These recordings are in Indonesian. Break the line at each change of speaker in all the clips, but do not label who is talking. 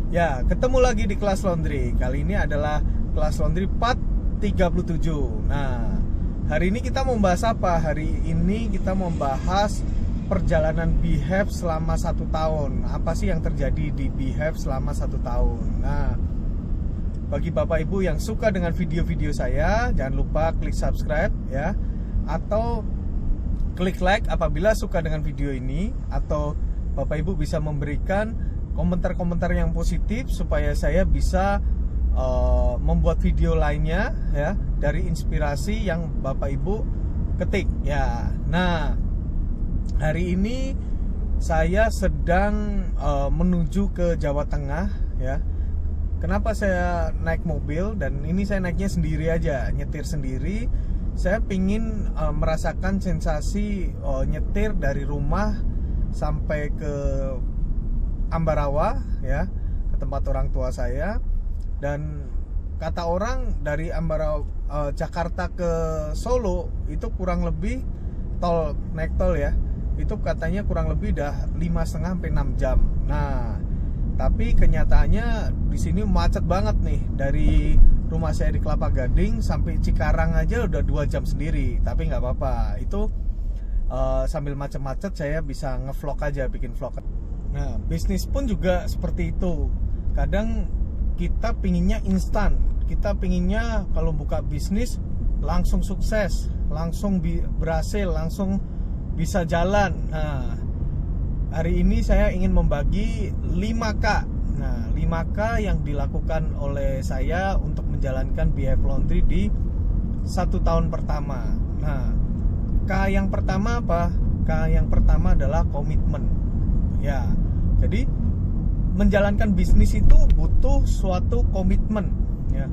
Ya, ketemu lagi di kelas laundry. Kali ini adalah kelas laundry part 37. Nah, hari ini kita mau bahas apa? Hari ini kita mau bahas perjalanan Behave selama 1 tahun. Apa sih yang terjadi di Behave selama 1 tahun? Nah, bagi Bapak Ibu yang suka dengan video-video saya, jangan lupa klik subscribe ya, atau klik like apabila suka dengan video ini, atau Bapak Ibu bisa memberikan komentar-komentar yang positif supaya saya bisa membuat video lainnya ya, dari inspirasi yang Bapak Ibu ketik ya. Nah, hari ini saya sedang menuju ke Jawa Tengah ya. Kenapa saya naik mobil? Dan ini saya naiknya sendiri aja, nyetir sendiri. Saya pingin merasakan sensasi nyetir dari rumah sampai ke Ambarawa ya, ke tempat orang tua saya. Dan kata orang dari Ambarawa Jakarta ke Solo itu kurang lebih naik tol ya, itu katanya kurang lebih dah 5,5 sampai 6 jam. Nah, tapi kenyataannya di sini macet banget nih. Dari rumah saya di Kelapa Gading sampai Cikarang aja udah 2 jam sendiri. Tapi nggak apa-apa, itu sambil macet-macet saya bisa ngevlog aja, bikin vlog. Nah, bisnis pun juga seperti itu. Kadang kita pinginnya instan. Kita pinginnya kalau buka bisnis langsung sukses, langsung berhasil, langsung bisa jalan. Nah, hari ini saya ingin membagi 5K. Nah, 5K yang dilakukan oleh saya untuk menjalankan Behave Laundry di 1 tahun pertama. Nah, K yang pertama apa? K yang pertama adalah komitmen. Ya, jadi menjalankan bisnis itu butuh suatu komitmen. Ya,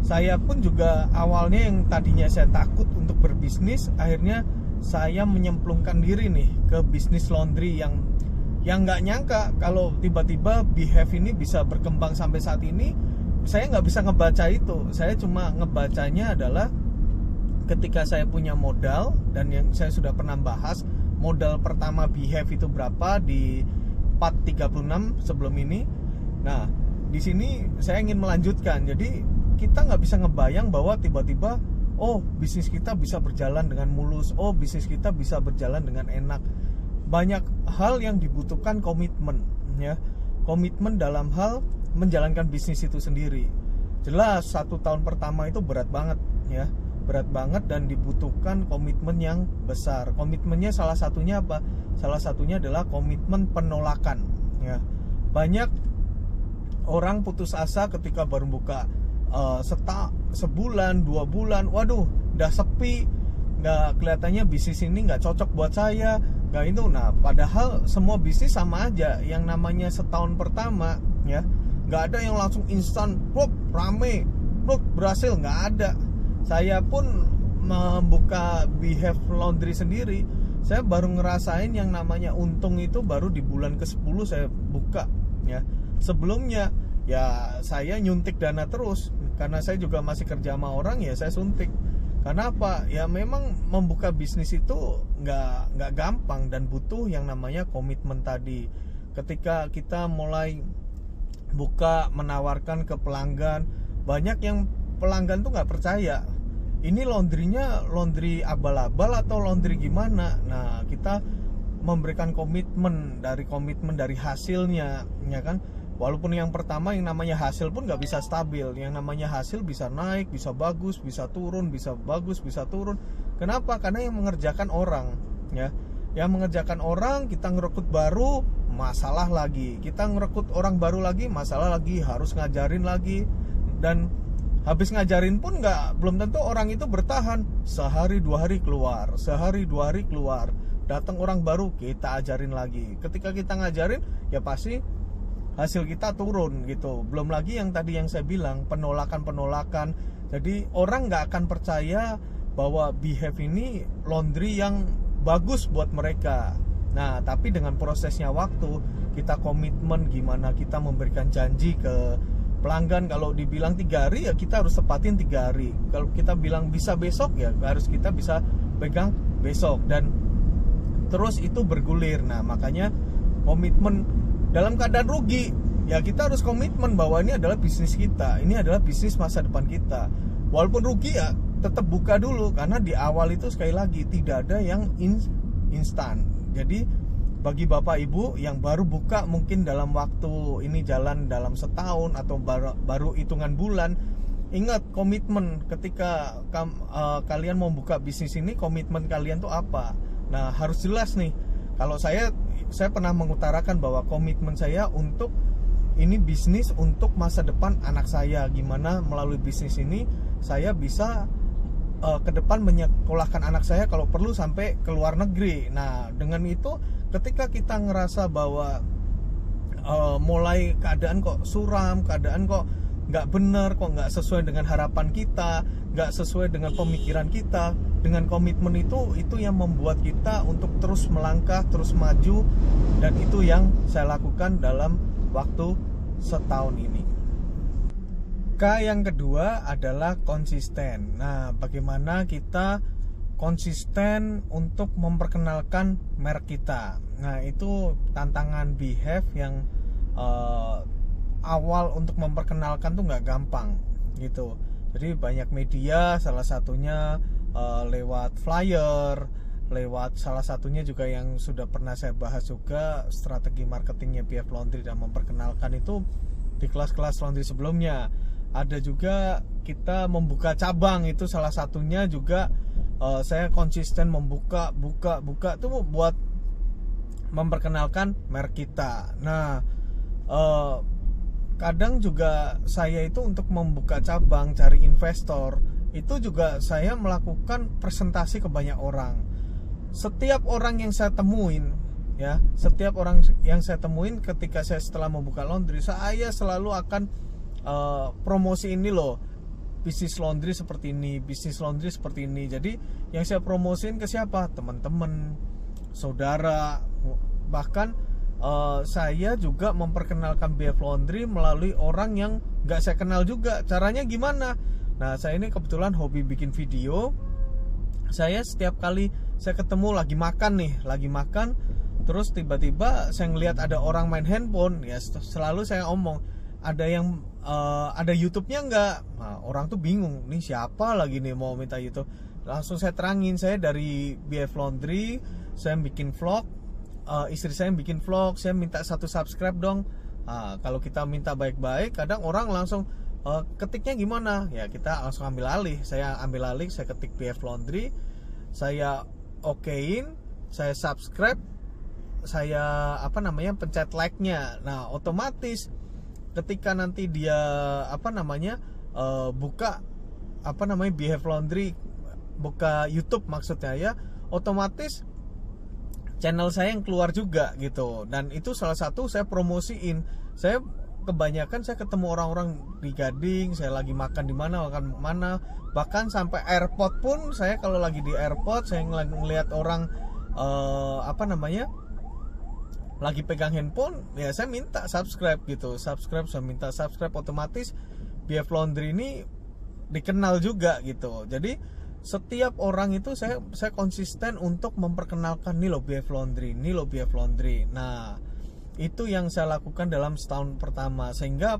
saya pun juga awalnya yang tadinya saya takut untuk berbisnis, akhirnya saya menyemplungkan diri nih ke bisnis laundry yang nggak nyangka kalau tiba-tiba Behave ini bisa berkembang sampai saat ini. Saya nggak bisa ngebaca itu. Saya cuma ngebacanya adalah ketika saya punya modal, dan yang saya sudah pernah bahas, modal pertama Behave itu berapa di part 36 sebelum ini. Nah, di sini saya ingin melanjutkan. Jadi kita nggak bisa ngebayang bahwa tiba-tiba oh, bisnis kita bisa berjalan dengan mulus, oh, bisnis kita bisa berjalan dengan enak. Banyak hal yang dibutuhkan komitmen ya. Komitmen dalam hal menjalankan bisnis itu sendiri. Jelas 1 tahun pertama itu berat banget ya. Berat banget dan dibutuhkan komitmen yang besar. Komitmennya salah satunya apa? Salah satunya adalah komitmen penolakan ya. Banyak orang putus asa ketika baru buka sebulan, 2 bulan, waduh, udah sepi, nggak kelihatannya bisnis ini nggak cocok buat saya, nggak itu. Nah, padahal semua bisnis sama aja. Yang namanya setahun pertama ya, nggak ada yang langsung instan, rame, berhasil, nggak ada. Saya pun membuka Behave Laundry sendiri, saya baru ngerasain yang namanya untung itu baru di bulan ke-10 saya buka ya. Sebelumnya ya saya nyuntik dana terus, karena saya juga masih kerja sama orang ya, saya suntik. Karena apa? Ya memang membuka bisnis itu nggak gampang dan butuh yang namanya komitmen tadi. Ketika kita mulai buka, menawarkan ke pelanggan, banyak yang pelanggan tuh nggak percaya. Ini laundrynya laundry abal-abal atau laundry gimana? Nah, kita memberikan komitmen dari hasilnya, ya kan? Walaupun yang pertama yang namanya hasil pun nggak bisa stabil. Yang namanya hasil bisa naik, bisa bagus, bisa turun, bisa bagus, bisa turun. Kenapa? Karena yang mengerjakan orang, ya. Yang mengerjakan orang, kita ngerekrut baru, masalah lagi. Kita ngerekrut orang baru lagi, masalah lagi. Harus ngajarin lagi. Dan habis ngajarin pun belum tentu orang itu bertahan. Sehari 2 hari keluar, sehari 2 hari keluar. Datang orang baru, kita ajarin lagi. Ketika kita ngajarin, ya pasti hasil kita turun gitu. Belum lagi yang tadi yang saya bilang, penolakan. Jadi orang nggak akan percaya bahwa Behave ini laundry yang bagus buat mereka. Nah, tapi dengan prosesnya waktu, kita komitmen gimana kita memberikan janji ke pelanggan. Kalau dibilang 3 hari ya kita harus tepatin 3 hari. Kalau kita bilang bisa besok ya harus kita bisa pegang besok. Dan terus itu bergulir. Nah, makanya komitmen dalam keadaan rugi ya kita harus komitmen bahwa ini adalah bisnis kita, ini adalah bisnis masa depan kita. Walaupun rugi ya tetap buka dulu, karena di awal itu sekali lagi tidak ada yang instan. Jadi bagi Bapak Ibu yang baru buka mungkin dalam waktu ini jalan dalam setahun atau baru hitungan bulan, ingat komitmen ketika kalian mau buka bisnis ini, komitmen kalian tuh apa. Nah harus jelas nih. Kalau saya pernah mengutarakan bahwa komitmen saya untuk ini bisnis untuk masa depan anak saya. Gimana melalui bisnis ini saya bisa ke depan menyekolahkan anak saya kalau perlu sampai ke luar negeri. Nah dengan itu ketika kita ngerasa bahwa mulai keadaan kok suram, keadaan kok nggak bener, kok nggak sesuai dengan harapan kita, nggak sesuai dengan pemikiran kita, dengan komitmen itu yang membuat kita untuk terus melangkah, terus maju. Dan itu yang saya lakukan dalam waktu setahun ini. K yang kedua adalah konsisten. Nah, bagaimana kita konsisten untuk memperkenalkan merek kita. Nah, itu tantangan Behave yang awal untuk memperkenalkan tuh nggak gampang gitu. Jadi banyak media, salah satunya lewat flyer, lewat salah satunya juga yang sudah pernah saya bahas juga, strategi marketingnya Behave Laundry dan memperkenalkan itu di kelas-kelas laundry sebelumnya. Ada juga kita membuka cabang, itu salah satunya juga saya konsisten buka tuh buat memperkenalkan merek kita. Nah kadang juga saya itu untuk membuka cabang, cari investor, itu juga saya melakukan presentasi ke banyak orang. Setiap orang yang saya temuin, ya, setiap orang yang saya temuin ketika saya setelah membuka laundry, saya selalu akan promosi ini loh, bisnis laundry seperti ini, bisnis laundry seperti ini. Jadi yang saya promosiin ke siapa? Teman-teman, saudara, bahkan saya juga memperkenalkan Behave Laundry melalui orang yang nggak saya kenal juga. Caranya gimana? Nah, saya ini kebetulan hobi bikin video. Saya setiap kali saya ketemu lagi makan, terus tiba-tiba saya ngelihat ada orang main handphone, ya selalu saya omong, ada YouTube-nya nggak? Nah, orang tuh bingung, nih siapa lagi nih mau minta YouTube? Langsung saya terangin, saya dari Behave Laundry, saya bikin vlog, istri saya bikin vlog, saya minta 1 subscribe dong. Nah, kalau kita minta baik-baik, kadang orang langsung ketiknya gimana? Ya kita langsung ambil alih, saya ketik Behave Laundry, saya okein, saya subscribe, saya pencet like-nya. Nah otomatis ketika nanti dia buka Behave Laundry, buka YouTube maksudnya ya, otomatis channel saya yang keluar juga gitu. Dan itu salah satu saya promosiin. Saya kebanyakan saya ketemu orang-orang di Gading, saya lagi makan di mana, bahkan sampai airport pun saya kalau lagi di airport saya ngelihat orang lagi pegang handphone, ya saya minta subscribe gitu, saya minta subscribe, otomatis Behave Laundry ini dikenal juga gitu. Jadi setiap orang itu saya konsisten untuk memperkenalkan, nih lo Behave Laundry, nih lo Behave Laundry. Nah itu yang saya lakukan dalam setahun pertama, sehingga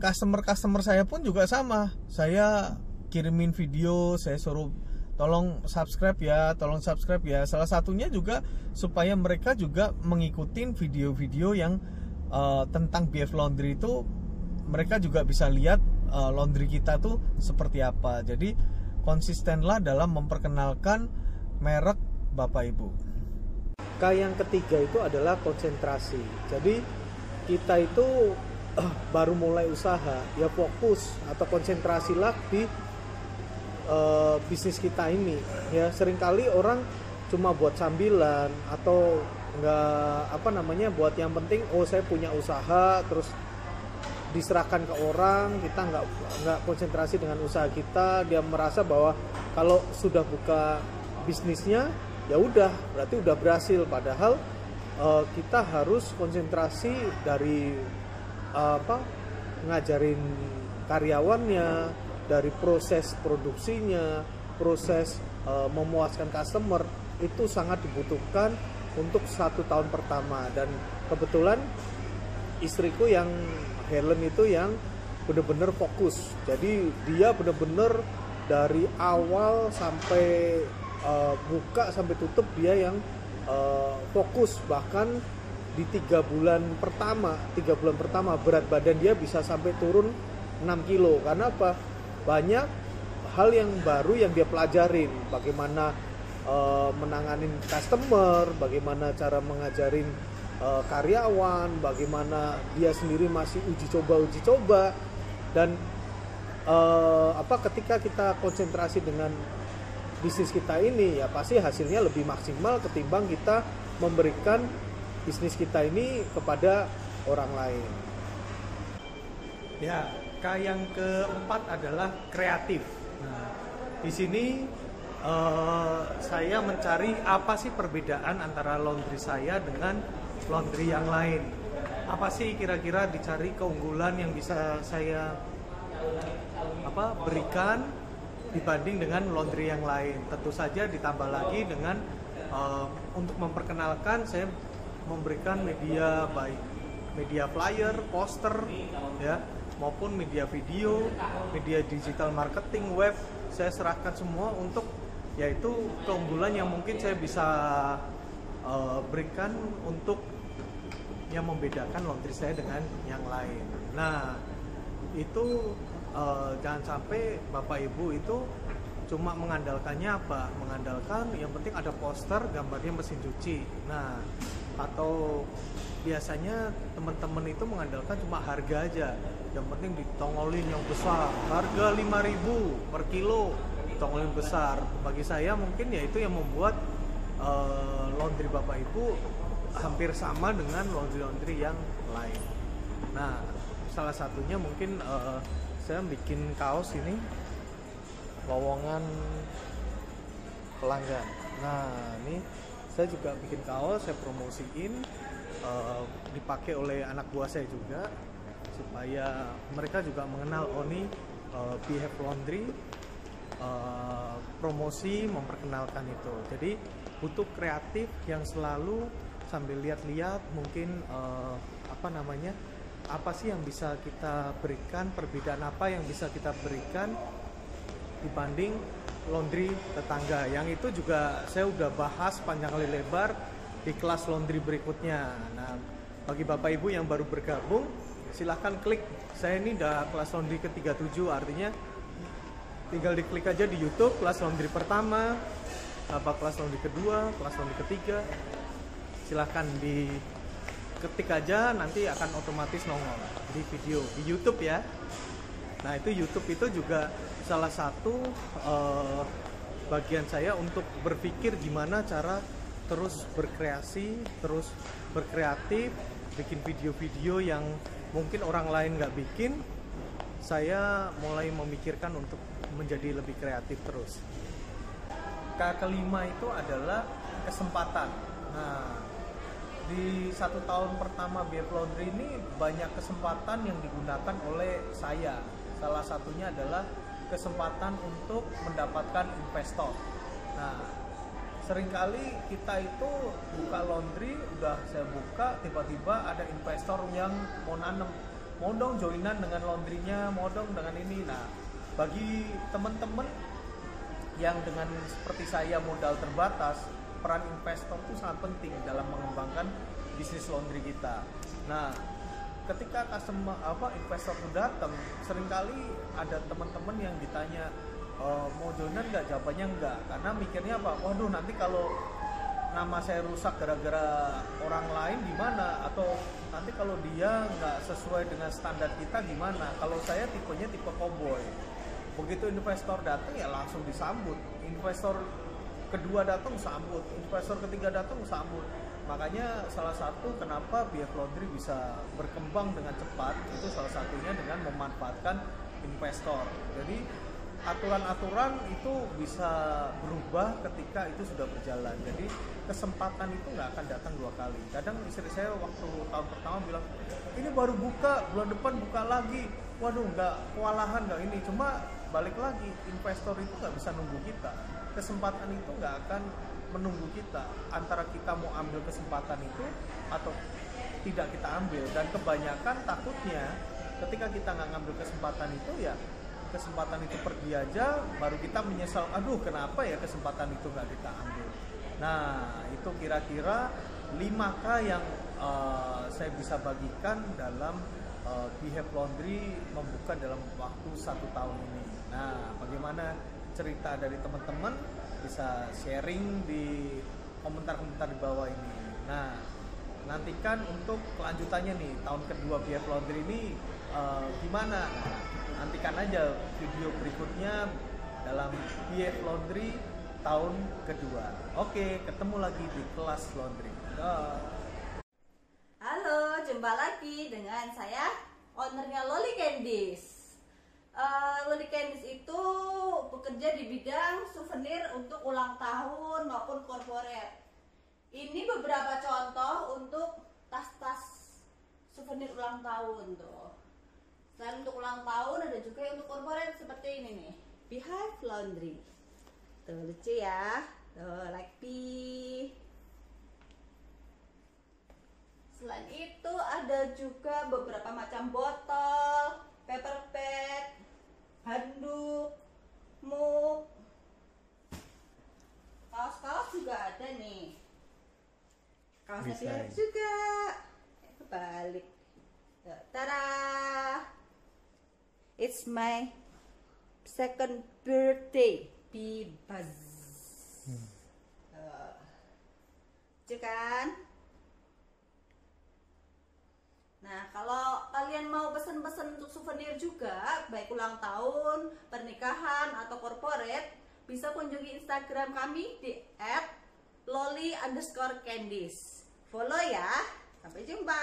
customer saya pun juga sama, saya kirimin video, saya suruh tolong subscribe ya. Salah satunya juga supaya mereka juga mengikuti video-video yang tentang Behave Laundry itu, mereka juga bisa lihat laundry kita tuh seperti apa. Jadi konsistenlah dalam memperkenalkan merek Bapak Ibu. K yang ketiga itu adalah konsentrasi. Jadi kita itu baru mulai usaha, ya fokus atau konsentrasilah di bisnis kita ini. Ya seringkali orang cuma buat sambilan atau buat yang penting, saya punya usaha, terus diserahkan ke orang, kita nggak konsentrasi dengan usaha kita. Dia merasa bahwa kalau sudah buka bisnisnya ya udah, berarti udah berhasil. Padahal kita harus konsentrasi dari ngajarin karyawannya, dari proses produksinya, proses memuaskan customer, itu sangat dibutuhkan untuk 1 tahun pertama. Dan kebetulan istriku yang Helen itu yang bener-bener fokus, jadi dia bener-bener dari awal sampai buka sampai tutup dia yang fokus. Bahkan di 3 bulan pertama berat badan dia bisa sampai turun 6 kilo. Karena apa? Banyak hal yang baru yang dia pelajarin, bagaimana menanganin customer, bagaimana cara mengajarin karyawan, bagaimana dia sendiri masih uji coba, dan ketika kita konsentrasi dengan bisnis kita ini, ya pasti hasilnya lebih maksimal ketimbang kita memberikan bisnis kita ini kepada orang lain. Ya, yang keempat adalah kreatif. Nah, di sini saya mencari apa sih perbedaan antara laundry saya dengan laundry yang lain. Apa sih kira-kira dicari keunggulan yang bisa saya berikan dibanding dengan laundry yang lain. Tentu saja ditambah lagi dengan untuk memperkenalkan, saya memberikan media baik media flyer, poster, ya, maupun media video, media digital marketing, web, saya serahkan semua untuk yaitu keunggulan yang mungkin saya bisa berikan untuk yang membedakan laundry saya dengan yang lain. Nah, itu jangan sampai Bapak Ibu itu cuma mengandalkannya apa? Mengandalkan yang penting ada poster gambarnya mesin cuci. Nah, atau biasanya teman-teman itu mengandalkan cuma harga aja. Yang penting ditongolin yang besar, harga 5.000 per kilo, ditongolin besar. Bagi saya mungkin ya itu yang membuat laundry Bapak Ibu hampir sama dengan laundry yang lain. Nah, salah satunya mungkin saya bikin kaos ini lowongan pelanggan. Nah, ini saya juga bikin kaos, saya promosiin, dipakai oleh anak buah saya juga supaya mereka juga mengenal Oni, Behave Laundry, promosi, memperkenalkan itu. Jadi butuh kreatif yang selalu sambil lihat-lihat mungkin apa sih yang bisa kita berikan, perbedaan apa yang bisa kita berikan dibanding laundry tetangga. Yang itu juga saya udah bahas panjang kali lebar di kelas laundry berikutnya. Nah, bagi Bapak Ibu yang baru bergabung, silahkan klik. Saya ini udah kelas laundry ke-37, artinya tinggal diklik aja di YouTube kelas laundry pertama, kelas laundry kedua, kelas laundry ketiga. Silahkan diketik aja, nanti akan otomatis nongol di video di YouTube ya. Nah, itu YouTube itu juga salah satu bagian saya untuk berpikir gimana cara terus berkreasi, terus berkreatif, bikin video-video yang mungkin orang lain nggak bikin. Saya mulai memikirkan untuk menjadi lebih kreatif terus. Kelima itu adalah kesempatan. Nah, di 1 tahun pertama Behave Laundry ini banyak kesempatan yang digunakan oleh saya. Salah satunya adalah kesempatan untuk mendapatkan investor. Nah, seringkali kita itu buka laundry, udah saya buka, tiba-tiba ada investor yang mau nanem, mau dong joinan dengan laundrynya, mau dong dengan ini. Nah, bagi teman-teman yang dengan seperti saya modal terbatas, peran investor itu sangat penting dalam mengembangkan bisnis laundry kita. Nah, ketika investor itu datang, seringkali ada teman-teman yang ditanya mau joinan nggak, jawabannya enggak, karena mikirnya apa? Waduh, nanti kalau nama saya rusak gara-gara orang lain gimana, atau nanti kalau dia nggak sesuai dengan standar kita gimana. Kalau saya tipenya tipe cowboy, begitu investor datang ya langsung disambut, investor kedua datang sambut, investor ketiga datang sambut. Makanya salah satu kenapa Behave Laundry bisa berkembang dengan cepat itu salah satunya dengan memanfaatkan investor. Jadi aturan-aturan itu bisa berubah ketika itu sudah berjalan. Jadi kesempatan itu nggak akan datang 2 kali. Kadang istri saya waktu tahun pertama bilang, ini baru buka, bulan depan buka lagi. Waduh, nggak kewalahan nggak ini. Cuma balik lagi, investor itu nggak bisa nunggu kita. Kesempatan itu nggak akan menunggu kita, antara kita mau ambil kesempatan itu atau tidak kita ambil. Dan kebanyakan takutnya ketika kita nggak ngambil kesempatan itu, ya kesempatan itu pergi aja, baru kita menyesal, aduh kenapa ya kesempatan itu nggak kita ambil. Nah, itu kira-kira 5K yang saya bisa bagikan dalam Behave Laundry membuka dalam waktu 1 tahun ini. Nah, bagaimana cerita dari teman-teman, bisa sharing di komentar-komentar di bawah ini. Nah, nantikan untuk kelanjutannya nih, tahun kedua Behave Laundry ini gimana. Nah, nantikan aja video berikutnya dalam Behave Laundry tahun kedua. Oke, ketemu lagi di kelas laundry.
Halo, jumpa lagi dengan saya, ownernya Loli Candies. Loli Candies itu bekerja di bidang souvenir untuk ulang tahun maupun corporate. Ini beberapa contoh untuk tas-tas souvenir ulang tahun tuh. Selain untuk ulang tahun, ada juga yang untuk corporate seperti ini nih, Behave Laundry. Tuh lucu ya, tuh like pee. Selain itu ada juga beberapa macam botol, paper bag, handuk, mug, kaos-kaos juga ada nih. Kaosnya Behave juga, kebalik. Tada! It's my second birthday, Bibaz. Lucu kan? Nah, kalau kalian mau pesen-pesen untuk souvenir juga, baik ulang tahun, pernikahan, atau corporate, bisa kunjungi Instagram kami di @loli_candies. Follow ya. Sampai jumpa.